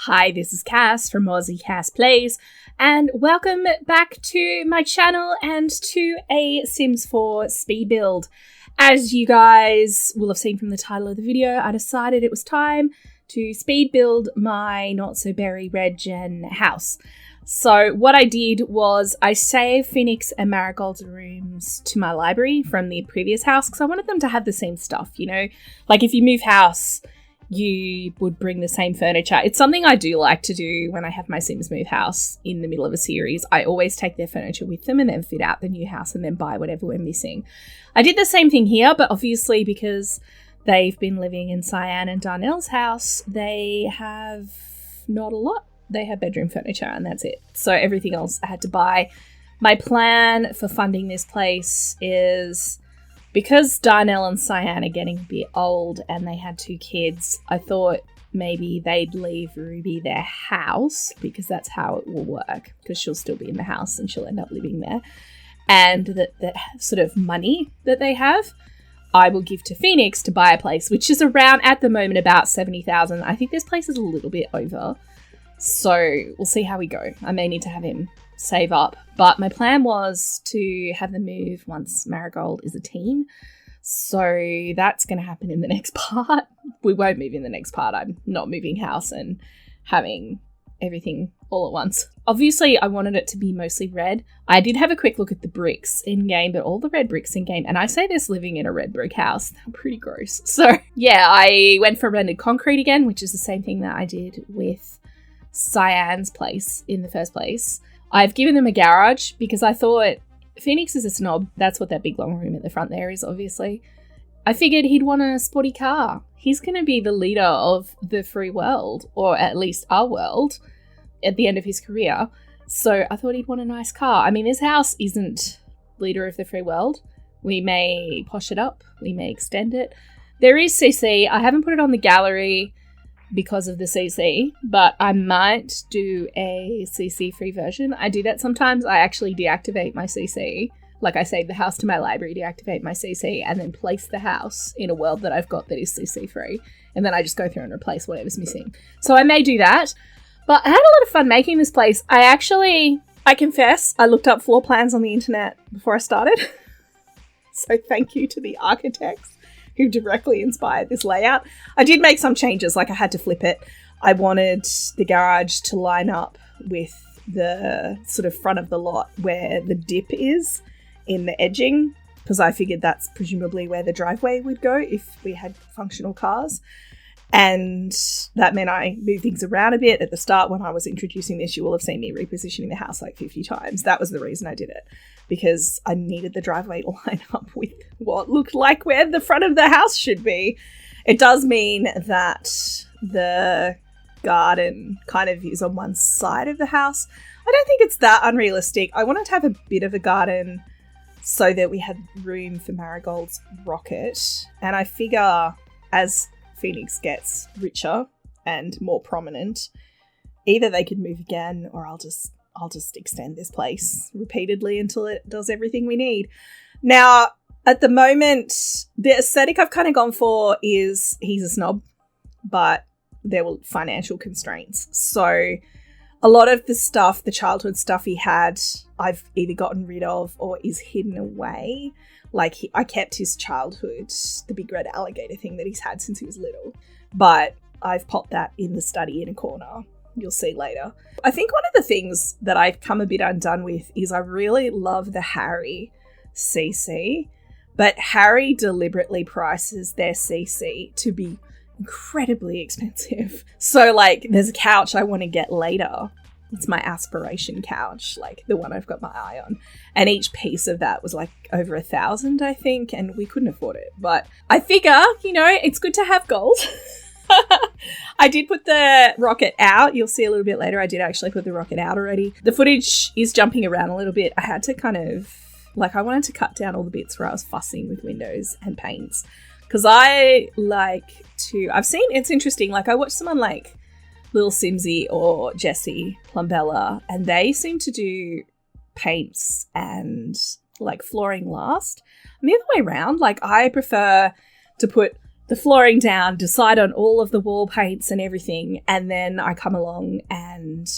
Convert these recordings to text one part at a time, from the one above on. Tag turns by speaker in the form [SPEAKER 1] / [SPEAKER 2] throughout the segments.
[SPEAKER 1] Hi, this is Cass from Aussie Cass Plays, and welcome back to my channel and to a Sims 4 speed build. As you guys will have seen from the title of the video, I decided it was time to speed build my not-so-berry red gen house. So what I did was I saved Phoenix and Marigold's rooms to my library from the previous house because I wanted them to have the same stuff, you know? Like if you move house, you would bring the same furniture. It's something I do like to do when I have my Sims move house in the middle of a series. I always take their furniture with them and then fit out the new house and then buy whatever we're missing. I did the same thing here, but obviously because they've been living in Cyan and Darnell's house, they have not a lot. They have bedroom furniture and that's it. So everything else I had to buy. My plan for funding this place is because Darnell and Cyan are getting a bit old and they had 2 kids, I thought maybe they'd leave Ruby their house because that's how it will work, because she'll still be in the house and she'll end up living there. And that sort of money that they have, I will give to Phoenix to buy a place, which is around, at the moment, about 70,000. I think this place is a little bit over. So we'll see how we go. I may need to have him save up. But my plan was to have them move once Marigold is a teen. So that's going to happen in the next part. We won't move in the next part. I'm not moving house and having everything all at once. Obviously, I wanted it to be mostly red. I did have a quick look at the bricks in-game, but all the red bricks in-game, and I say this living in a red brick house, they're pretty gross. So yeah, I went for rendered concrete again, which is the same thing that I did with Cyan's place in the first place. I've given them a garage because I thought Phoenix is a snob. That's what that big long room at the front there is, obviously. I figured he'd want a sporty car. He's going to be the leader of the free world, or at least our world, at the end of his career. So I thought he'd want a nice car. I mean, this house isn't leader of the free world. We may posh it up. We may extend it. There is CC. I haven't put it on the gallery because of the CC, but I might do a CC free version. I do that sometimes. I actually deactivate my CC. Like I save the house to my library, deactivate my CC, and then place the house in a world that I've got that is CC free. And then I just go through and replace whatever's missing. So I may do that. But I had a lot of fun making this place. I confess, I looked up floor plans on the internet before I started. So thank you to the architects who directly inspired this layout. I did make some changes, like I had to flip it. I wanted the garage to line up with the sort of front of the lot where the dip is in the edging, because I figured that's presumably where the driveway would go if we had functional cars. And that meant I moved things around a bit. At the start, when I was introducing this, you will have seen me repositioning the house like 50 times. That was the reason I did it, because I needed the driveway to line up with what looked like where the front of the house should be. It does mean that the garden kind of is on one side of the house. I don't think it's that unrealistic. I wanted to have a bit of a garden so that we had room for Marigold's rocket. And I figure as Phoenix gets richer and more prominent, either they could move again, or I'll just extend this place repeatedly until it does everything we need. Now, at the moment, the aesthetic I've kind of gone for is he's a snob, but there were financial constraints. So a lot of the stuff, the childhood stuff he had, I've either gotten rid of or is hidden away. Like, I kept his childhood, the big red alligator thing that he's had since he was little. But I've popped that in the study in a corner. You'll see later. I think one of the things that I've come a bit undone with is I really love the Harry CC. But Harry deliberately prices their CC to be incredibly expensive. So, like, there's a couch I want to get later. It's my aspiration couch, like the one I've got my eye on. And each piece of that was like over 1,000, I think, and we couldn't afford it. But I figure, you know, it's good to have gold. I did put the rocket out. You'll see a little bit later. I did actually put the rocket out already. The footage is jumping around a little bit. I had to kind of, like, I wanted to cut down all the bits where I was fussing with windows and paints. Because I like to, I've seen, it's interesting, like I watched someone like Lil Simsy or Jessie Plumbella, and they seem to do paints and like flooring last. I'm the other way around. Like I prefer to put the flooring down, decide on all of the wall paints and everything, and then I come along and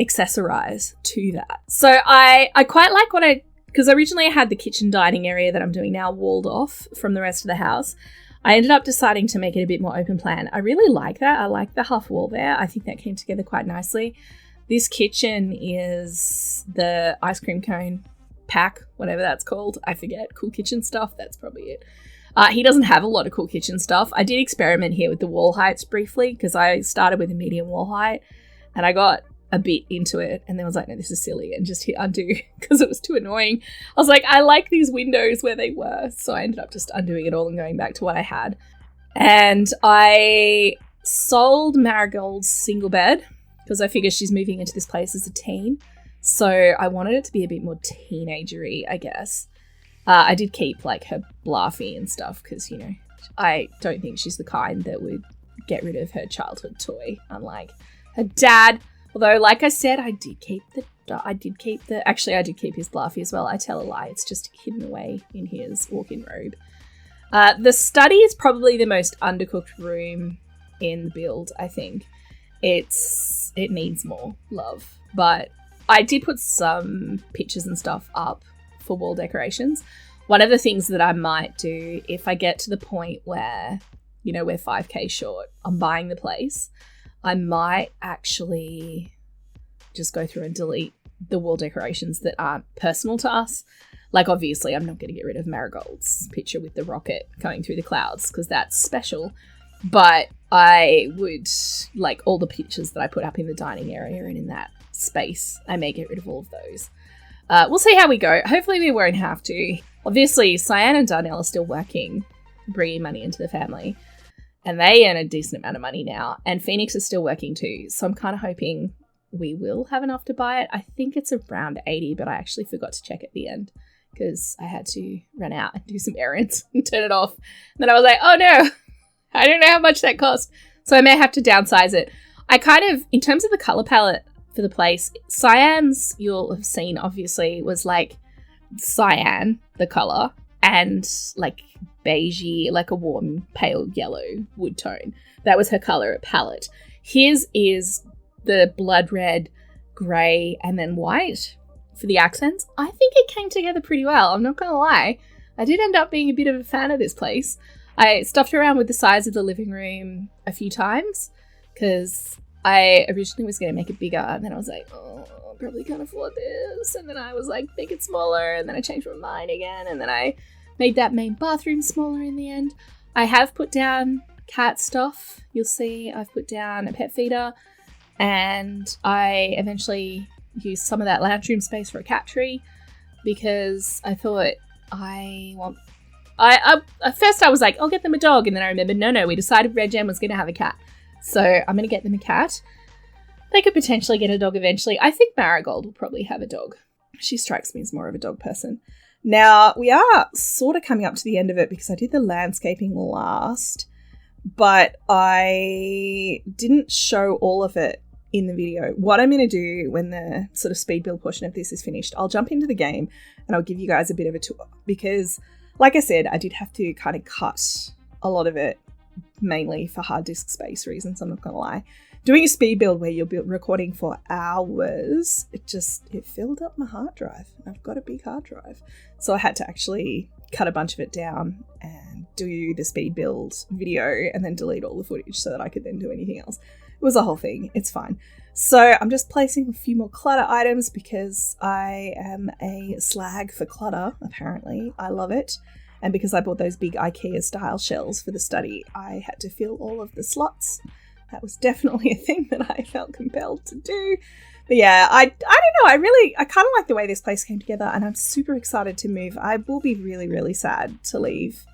[SPEAKER 1] accessorize to that. So I quite like because originally I had the kitchen dining area that I'm doing now walled off from the rest of the house. I ended up deciding to make it a bit more open plan. I really like that. I like the half wall there. I think that came together quite nicely. This kitchen is the ice cream cone pack, whatever that's called. I forget. Cool kitchen stuff. That's probably it. He doesn't have a lot of cool kitchen stuff. I did experiment here with the wall heights briefly because I started with a medium wall height and I got a bit into it and then I was like, no, this is silly, and just hit undo because it was too annoying. I was like, I like these windows where they were. So I ended up just undoing it all and going back to what I had. And I sold Marigold's single bed because I figured she's moving into this place as a teen. So I wanted it to be a bit more teenagery, I guess. I did keep like her Bluffy and stuff because, you know, I don't think she's the kind that would get rid of her childhood toy, unlike her dad. Although, like I said, I did keep his Bluffy as well. I tell a lie. It's just hidden away in his walk-in robe. The study is probably the most undercooked room in the build, I think. It needs more love. But I did put some pictures and stuff up for wall decorations. One of the things that I might do if I get to the point where, you know, we're 5K short, I'm buying the place, I might actually just go through and delete the wall decorations that aren't personal to us. Like, obviously, I'm not going to get rid of Marigold's picture with the rocket going through the clouds because that's special. But I would, like, all the pictures that I put up in the dining area and in that space, I may get rid of all of those. We'll see how we go. Hopefully we won't have to. Obviously, Cyan and Darnell are still working, bringing money into the family. And they earn a decent amount of money now. And Phoenix is still working too. So I'm kind of hoping we will have enough to buy it. I think it's around 80, but I actually forgot to check at the end because I had to run out and do some errands and turn it off. And then I was like, oh no, I don't know how much that cost. So I may have to downsize it. I kind of, in terms of the colour palette for the place, Cyan's, you'll have seen obviously, was like cyan, the colour, and like beigey, like a warm pale yellow wood tone. That was her colour palette. His is the blood red, grey, and then white for the accents. I think it came together pretty well. I'm not going to lie. I did end up being a bit of a fan of this place. I stuffed around with the size of the living room a few times because I originally was going to make it bigger, and then I was like, oh, I probably can't afford this. And then I was like, make it smaller, and then I changed my mind again, and then I made that main bathroom smaller in the end. I have put down cat stuff. You'll see I've put down a pet feeder, and I eventually used some of that lounge room space for a cat tree because I thought at first I was like, I'll get them a dog, and then I remembered, no, we decided Red Gem was going to have a cat. So I'm going to get them a cat. They could potentially get a dog eventually. I think Marigold will probably have a dog. She strikes me as more of a dog person. Now, we are sort of coming up to the end of it because I did the landscaping last, but I didn't show all of it in the video. What I'm going to do when the sort of speed build portion of this is finished, I'll jump into the game and I'll give you guys a bit of a tour because, like I said, I did have to kind of cut a lot of it, mainly for hard disk space reasons, I'm not going to lie. Doing a speed build where you're recording for hours, it filled up my hard drive. I've got a big hard drive. So I had to actually cut a bunch of it down and do the speed build video and then delete all the footage so that I could then do anything else. It was a whole thing. It's fine. So I'm just placing a few more clutter items because I am a slag for clutter, apparently. I love it. And because I bought those big IKEA-style shelves for the study, I had to fill all of the slots. That was definitely a thing that I felt compelled to do. But yeah, I don't know. I kind of like the way this place came together, and I'm super excited to move. I will be really, really sad to leave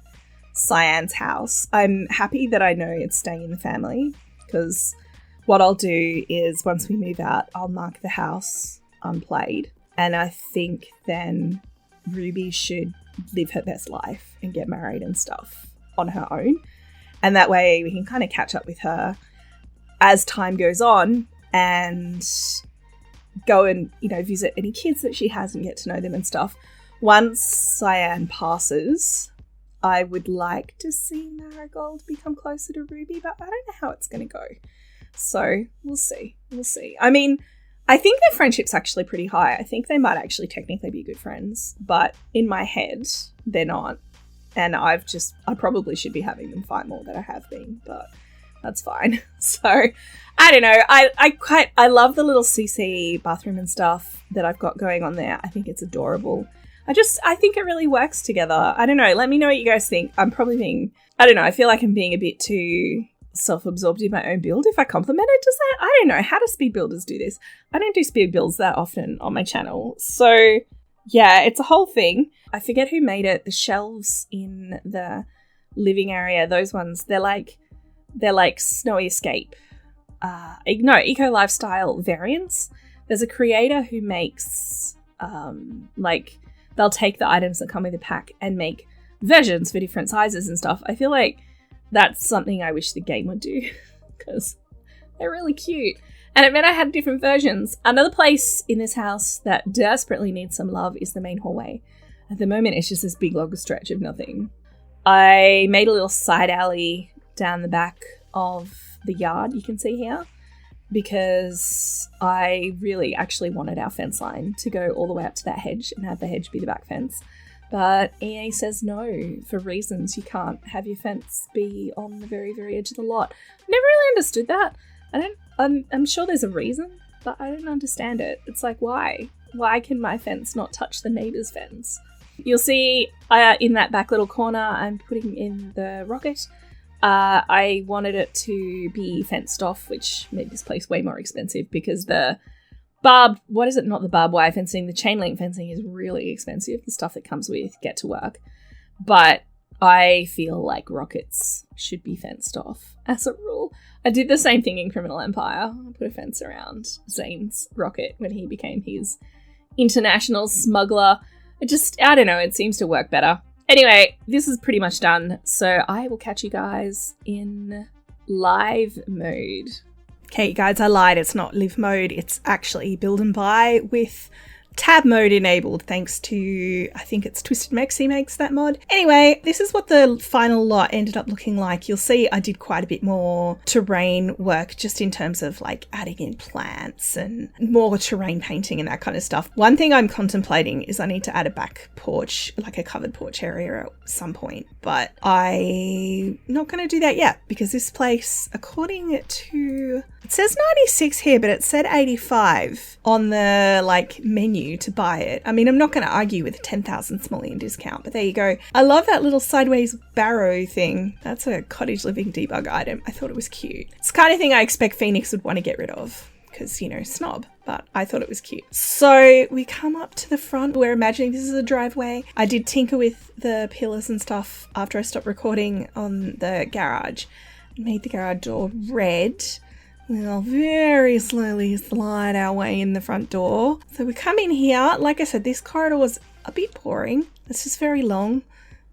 [SPEAKER 1] Cyan's house. I'm happy that I know it's staying in the family because what I'll do is once we move out, I'll mark the house unplayed. And I think then Ruby should live her best life and get married and stuff on her own. And that way we can kind of catch up with her as time goes on and go and, you know, visit any kids that she has and get to know them and stuff. Once Cyan passes, I would like to see Marigold become closer to Ruby, but I don't know how it's going to go. So we'll see. We'll see. I mean, I think their friendship's actually pretty high. I think they might actually technically be good friends, but in my head, they're not. And I probably should be having them fight more than I have been, but that's fine. So I don't know. I love the little CC bathroom and stuff that I've got going on there. I think it's adorable. I think it really works together. I don't know. Let me know what you guys think. I'm probably being, I don't know. I feel like I'm being a bit too self-absorbed in my own build. If I compliment it, does that? I don't know. How do speed builders do this? I don't do speed builds that often on my channel. So yeah, it's a whole thing. I forget who made it. The shelves in the living area, those ones, they're like Snowy Escape. Eco Lifestyle variants. There's a creator who makes they'll take the items that come with the pack and make versions for different sizes and stuff. I feel like that's something I wish the game would do because they're really cute. And it meant I had different versions. Another place in this house that desperately needs some love is the main hallway. At the moment, it's just this big log stretch of nothing. I made a little side alley down the back of the yard, you can see here, because I really actually wanted our fence line to go all the way up to that hedge and have the hedge be the back fence. But EA says no, for reasons. You can't have your fence be on the very, very edge of the lot. I've never really understood that. I'm sure there's a reason, but I don't understand it. It's like, why? Why can my fence not touch the neighbour's fence? You'll see in that back little corner, I'm putting in the rocket. I wanted it to be fenced off, which made this place way more expensive because the barbed wire fencing, the chain link fencing is really expensive. The stuff that comes with Get to Work. But I feel like rockets should be fenced off as a rule. I did the same thing in Criminal Empire. I put a fence around Zane's rocket when he became his international smuggler. I don't know, it seems to work better. Anyway, this is pretty much done, so I will catch you guys in live mode. Okay, guys, I lied. It's not live mode. It's actually build and buy with tab mode enabled, thanks to, I think it's Twisted Mexi makes that mod. Anyway, this is what the final lot ended up looking like. You'll see I did quite a bit more terrain work just in terms of like adding in plants and more terrain painting and that kind of stuff. One thing I'm contemplating is I need to add a back porch, like a covered porch area at some point, but I'm not going to do that yet because this place, according to, it says 96 here, but it said 85 on the like menu to buy it. I mean, I'm not going to argue with a 10,000 simoleon discount, but there you go. I love that little sideways barrow thing. That's a cottage living debug item. I thought it was cute. It's the kind of thing I expect Phoenix would want to get rid of because, you know, snob, but I thought it was cute. So we come up to the front. We're imagining this is a driveway. I did tinker with the pillars and stuff after I stopped recording on the garage. Made the garage door red. We'll very slowly slide our way in the front door. So we come in here. Like I said, this corridor was a bit boring. It's just very long.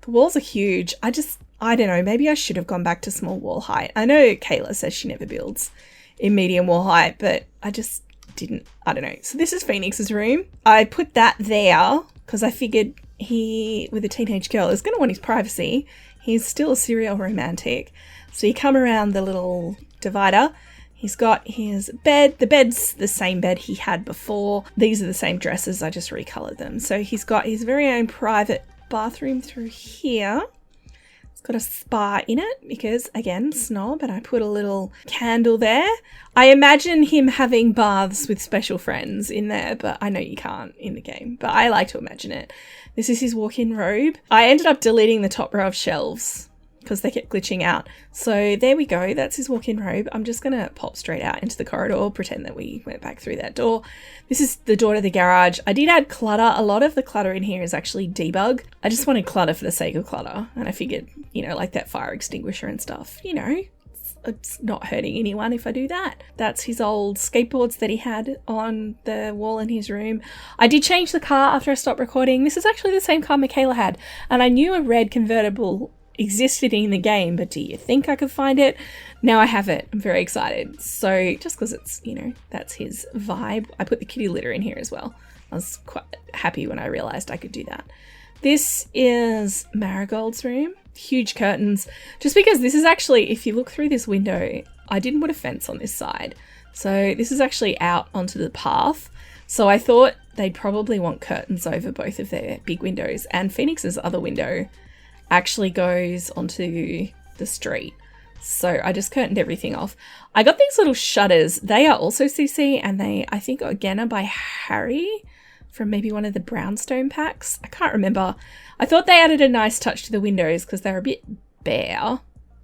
[SPEAKER 1] The walls are huge. I don't know, maybe I should have gone back to small wall height. I know Kayla says she never builds in medium wall height, but I just didn't. I don't know. So this is Phoenix's room. I put that there because I figured he, with a teenage girl, is going to want his privacy. He's still a serial romantic. So you come around the little divider. He's got his bed. The bed's the same bed he had before. These are the same dresses. I just recolored them. So he's got his very own private bathroom through here. It's got a spa in it because, again, snob, and I put a little candle there. I imagine him having baths with special friends in there, but I know you can't in the game. But I like to imagine it. This is his walk-in robe. I ended up deleting the top row of shelves because they kept glitching out. So there we go. That's his walk-in robe. I'm just going to pop straight out into the corridor, pretend that we went back through that door. This is the door to the garage. I did add clutter. A lot of the clutter in here is actually debug. I just wanted clutter for the sake of clutter. And I figured, you know, like that fire extinguisher and stuff, you know, it's not hurting anyone if I do that. That's his old skateboards that he had on the wall in his room. I did change the car after I stopped recording. This is actually the same car Michaela had. And I knew a red convertible existed in the game, but do you think I could find it? Now I have it. I'm very excited. So just because it's, you know, that's his vibe. I put the kitty litter in here as well. I was quite happy when I realized I could do that. This is Marigold's room. huge curtains, just because this is actually, if you look through this window, I didn't put a fence on this side. So this is actually out onto the path. So I thought they'd probably want curtains over both of their big windows. And Phoenix's other window actually goes onto the street. So I just curtained everything off. I got these little shutters. They are also CC, and they, I think, again, are by Harry from maybe one of the brownstone packs. I can't remember. I thought they added a nice touch to the windows because they're a bit bare.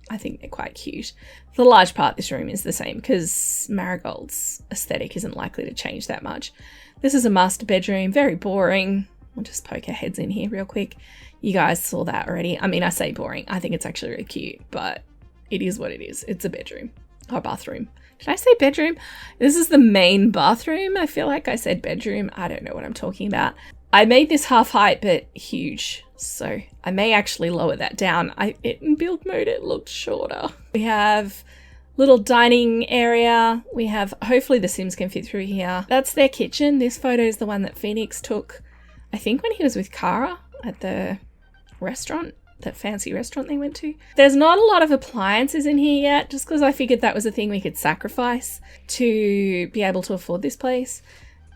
[SPEAKER 1] I think they're quite cute. For the large part, this room is the same because Marigold's aesthetic isn't likely to change that much. This is a master bedroom, very boring. We'll just poke our heads in here real quick. You guys saw that already. I mean, I say boring. I think it's actually really cute, but it is what it is. It's a bedroom or bathroom. Did I say bedroom? This is the main bathroom. I feel like I said bedroom. I don't know what I'm talking about. I made this half height, but huge. So I may actually lower that down. In build mode, it looked shorter. We have little dining area. We have, hopefully the Sims can fit through here. That's their kitchen. This photo is the one that Phoenix took, I think when he was with Kara at the restaurant. That fancy restaurant they went to. There's not a lot of appliances in here yet, just because I figured that was a thing we could sacrifice to be able to afford this place.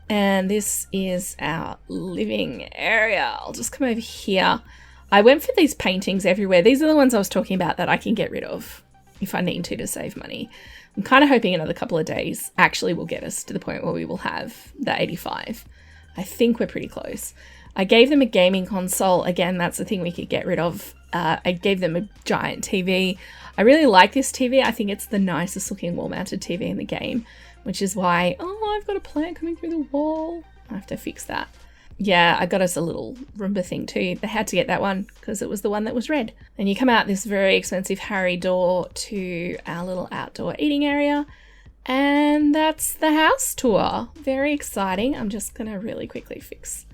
[SPEAKER 1] And this is our living area. I'll just come over here. I went for these paintings everywhere. These are the ones I was talking about that I can get rid of if I need to save money. I'm kind of hoping another couple of days actually will get us to the point where we will have the 85. I think we're pretty close. I gave them a gaming console. Again, that's the thing we could get rid of. I gave them a giant TV. I really like this TV. I think it's the nicest looking wall-mounted TV in the game, which is why, oh, I've got a plant coming through the wall. I have to fix that. Yeah, I got us a little Roomba thing too. They had to get that one because it was the one that was red. And you come out this very expensive Harry door to our little outdoor eating area. And that's the house tour. Very exciting. I'm just going to really quickly fix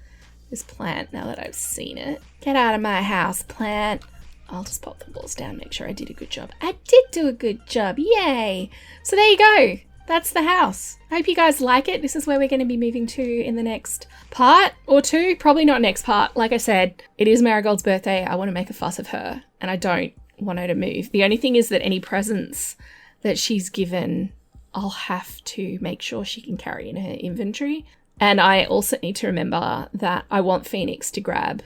[SPEAKER 1] this plant now that I've seen it. Get out of my house, plant. I'll just pop the walls down, make sure I did a good job. I did do a good job, yay! So there you go. That's the house. I hope you guys like it. This is where we're going to be moving to in the next part or two. Probably not next part. Like I said, it is Marigold's birthday. I want to make a fuss of her and I don't want her to move. The only thing is that any presents that she's given, I'll have to make sure she can carry in her inventory. And I also need to remember that I want Phoenix to grab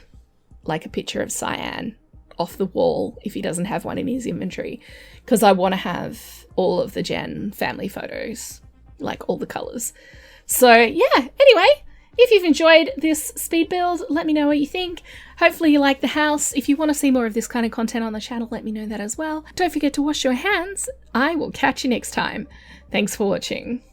[SPEAKER 1] like a picture of Cyan off the wall if he doesn't have one in his inventory, because I want to have all of the Jen family photos, like all the colours. So yeah, anyway, if you've enjoyed this speed build, let me know what you think. Hopefully you like the house. If you want to see more of this kind of content on the channel, let me know that as well. Don't forget to wash your hands. I will catch you next time. Thanks for watching.